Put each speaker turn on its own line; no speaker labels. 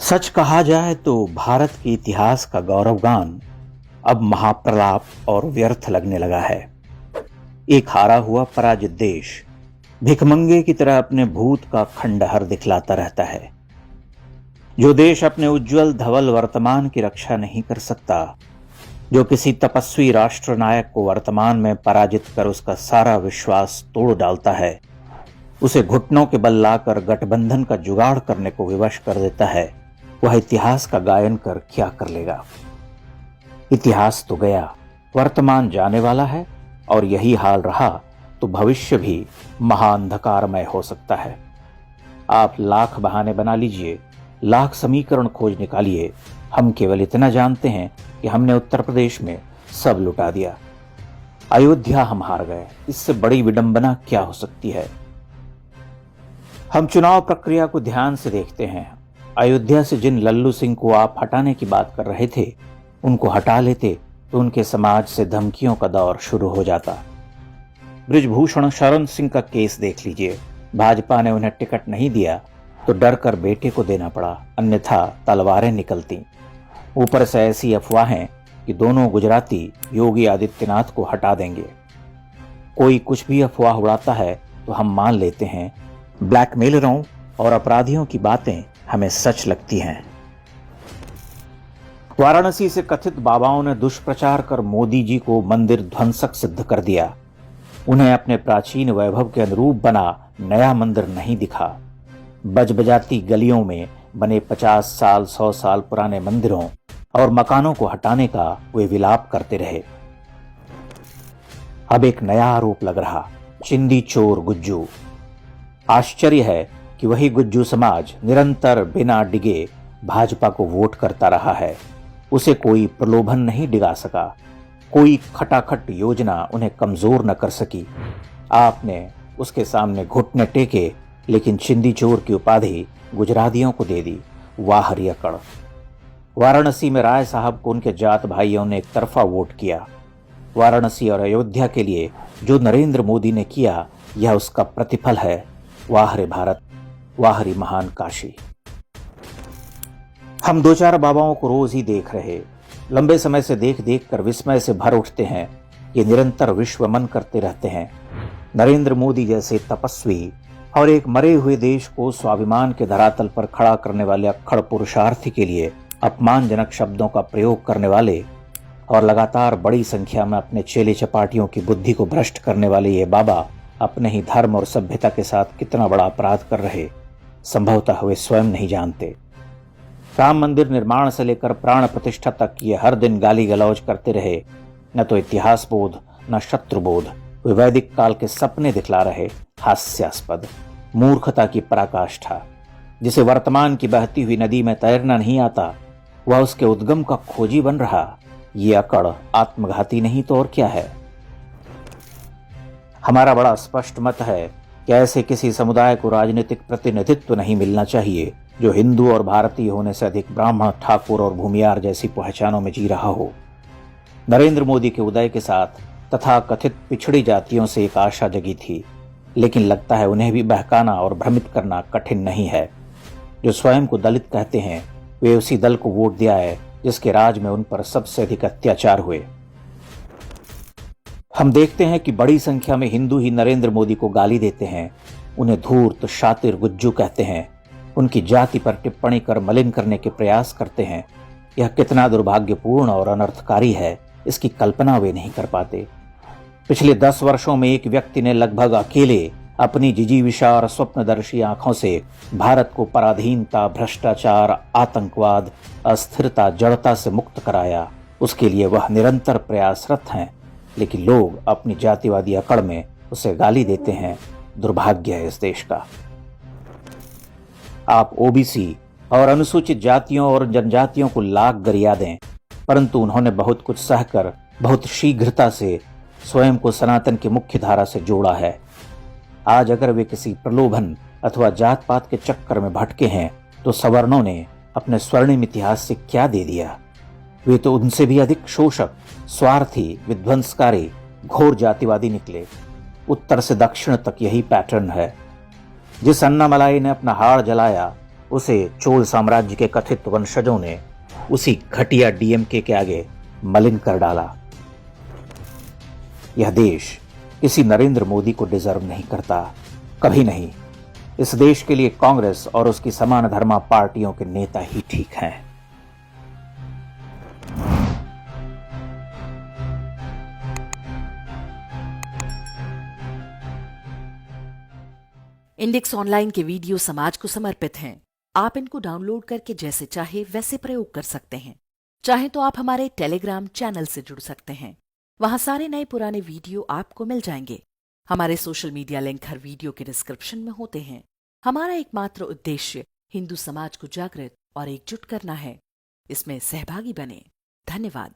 सच कहा जाए तो भारत के इतिहास का गौरवगान अब महाप्रलाप और व्यर्थ लगने लगा है। एक हारा हुआ पराजित देश भिखमंगे की तरह अपने भूत का खंडहर दिखलाता रहता है। जो देश अपने उज्जवल धवल वर्तमान की रक्षा नहीं कर सकता, जो किसी तपस्वी राष्ट्र नायक को वर्तमान में पराजित कर उसका सारा विश्वास तोड़ डालता है, उसे घुटनों के बल लाकर गठबंधन का जुगाड़ करने को विवश कर देता है, वह इतिहास का गायन कर क्या कर लेगा। इतिहास तो गया, वर्तमान जाने वाला है और यही हाल रहा तो भविष्य भी महाअंधकारमय हो सकता है। आप लाख बहाने बना लीजिए, लाख समीकरण खोज निकालिए, हम केवल इतना जानते हैं कि हमने उत्तर प्रदेश में सब लुटा दिया। अयोध्या हम हार गए, इससे बड़ी विडंबना क्या हो सकती है। हम चुनाव प्रक्रिया को ध्यान से देखते हैं। अयोध्या से जिन लल्लू सिंह को आप हटाने की बात कर रहे थे, उनको हटा लेते तो उनके समाज से धमकियों का दौर शुरू हो जाता। बृजभूषण शरण सिंह का केस देख लीजिए। भाजपा ने उन्हें टिकट नहीं दिया तो डर कर बेटे को देना पड़ा, अन्यथा तलवारें निकलती। ऊपर से ऐसी अफवाहें कि दोनों गुजराती योगी आदित्यनाथ को हटा देंगे। कोई कुछ भी अफवाह उड़ाता है तो हम मान लेते हैं। ब्लैकमेलरों और अपराधियों की बातें हमें सच लगती हैं। वाराणसी से कथित बाबाओं ने दुष्प्रचार कर मोदी जी को मंदिर ध्वंसक सिद्ध कर दिया। उन्हें अपने प्राचीन वैभव के अनुरूप बना नया मंदिर नहीं दिखा। बजबजाती गलियों में बने 50 साल 100 साल पुराने मंदिरों और मकानों को हटाने का वे विलाप करते रहे। अब एक नया आरोप लग रहा, चिंदी चोर गुज्जू। आश्चर्य है कि वही गुज्जू समाज निरंतर बिना डिगे भाजपा को वोट करता रहा है। उसे कोई प्रलोभन नहीं डिगा सका, कोई खटाखट योजना उन्हें कमजोर न कर सकी। आपने उसके सामने घुटने टेके, लेकिन चिंदी चोर की उपाधि गुजरातियों को दे दी। वाह रियकड़। वाराणसी में राय साहब को उनके जात भाइयों ने एक तरफा वोट किया। वाराणसी और अयोध्या के लिए जो नरेंद्र मोदी ने किया, यह उसका प्रतिफल है। वाह रे भारत, वाह रे महान काशी। हम 2-4 बाबाओं को रोज ही देख रहे, लंबे समय से देख देख कर विस्मय से भर उठते हैं। ये निरंतर विश्वमन करते रहते हैं। नरेंद्र मोदी जैसे तपस्वी और एक मरे हुए देश को स्वाभिमान के धरातल पर खड़ा करने वाले अक्खड़ पुरुषार्थी के लिए अपमानजनक शब्दों का प्रयोग करने वाले और लगातार बड़ी संख्या में अपने चेले चपाटियों की बुद्धि को भ्रष्ट करने वाले ये बाबा अपने ही धर्म और सभ्यता के साथ कितना बड़ा अपराध कर रहे, संभवतः वे स्वयं नहीं जानते। राम मंदिर निर्माण से लेकर प्राण प्रतिष्ठा तक ये हर दिन गाली गलौज करते रहे। न तो इतिहास बोध न शत्रु बोध, वे वैदिक काल के सपने दिखला रहे। हास्यास्पद, मूर्खता की पराकाष्ठा। जिसे वर्तमान की बहती हुई नदी में तैरना नहीं आता, वह उसके उद्गम का खोजी बन रहा। ये अकड़ आत्मघाती नहीं तो और क्या है। हमारा बड़ा स्पष्ट मत है कि ऐसे किसी समुदाय को राजनीतिक प्रतिनिधित्व नहीं मिलना चाहिए जो हिंदू और भारतीय होने से अधिक ब्राह्मण, ठाकुर और भूमियार जैसी पहचानों में जी रहा हो। नरेंद्र मोदी के उदय के साथ तथा कथित पिछड़ी जातियों से एक आशा जगी थी, लेकिन लगता है उन्हें भी बहकाना और भ्रमित करना कठिन नहीं है। जो स्वयं को दलित कहते हैं, वे उसी दल को वोट दिया है जिसके राज में उन पर सबसे अधिक अत्याचार हुए। हम देखते हैं कि बड़ी संख्या में हिंदू ही नरेंद्र मोदी को गाली देते हैं, उन्हें धूर्त शातिर गुज्जू कहते हैं, उनकी जाति पर टिप्पणी कर मलिन करने के प्रयास करते हैं। यह कितना दुर्भाग्यपूर्ण और अनर्थकारी है, इसकी कल्पना वे नहीं कर पाते। पिछले 10 वर्षों में एक व्यक्ति ने लगभग अकेले अपनी जिजीविषा और स्वप्नदर्शी आंखों से भारत को पराधीनता, भ्रष्टाचार, आतंकवाद, अस्थिरता, जड़ता से मुक्त कराया। उसके लिए वह निरंतर प्रयासरत हैं, लेकिन लोग अपनी जातिवादी अकड़ में उसे गाली देते हैं। दुर्भाग्य है इस देश का। आप ओबीसी और अनुसूचित जातियों और जनजातियों को लाख गरिया दें, परंतु उन्होंने बहुत कुछ सहकर बहुत शीघ्रता से स्वयं को सनातन की मुख्य धारा से जोड़ा है। आज अगर वे किसी प्रलोभन अथवा जात पात के चक्कर में भटके हैं तो सवर्णों ने अपने स्वर्णिम इतिहास से क्या दे दिया। वे तो उनसे भी अधिक शोषक, स्वार्थी, विध्वंसकारी, घोर जातिवादी निकले। उत्तर से दक्षिण तक यही पैटर्न है। जिस अन्नामलाई ने अपना हाड़ जलाया, उसे चोल साम्राज्य के कथित वंशजों ने उसी घटिया डीएमके के आगे मलिन कर डाला। यह देश किसी नरेंद्र मोदी को डिजर्व नहीं करता, कभी नहीं। इस देश के लिए कांग्रेस और उसकी समान धर्मा पार्टियों के नेता ही ठीक हैं।
इंडेक्स ऑनलाइन के वीडियो समाज को समर्पित हैं। आप इनको डाउनलोड करके जैसे चाहे वैसे प्रयोग कर सकते हैं। चाहे तो आप हमारे टेलीग्राम चैनल से जुड़ सकते हैं। वहां सारे नए पुराने वीडियो आपको मिल जाएंगे। हमारे सोशल मीडिया लिंक हर वीडियो के डिस्क्रिप्शन में होते हैं। हमारा एकमात्र उद्देश्य हिंदू समाज को जागृत और एकजुट करना है। इसमें सहभागी बने। धन्यवाद।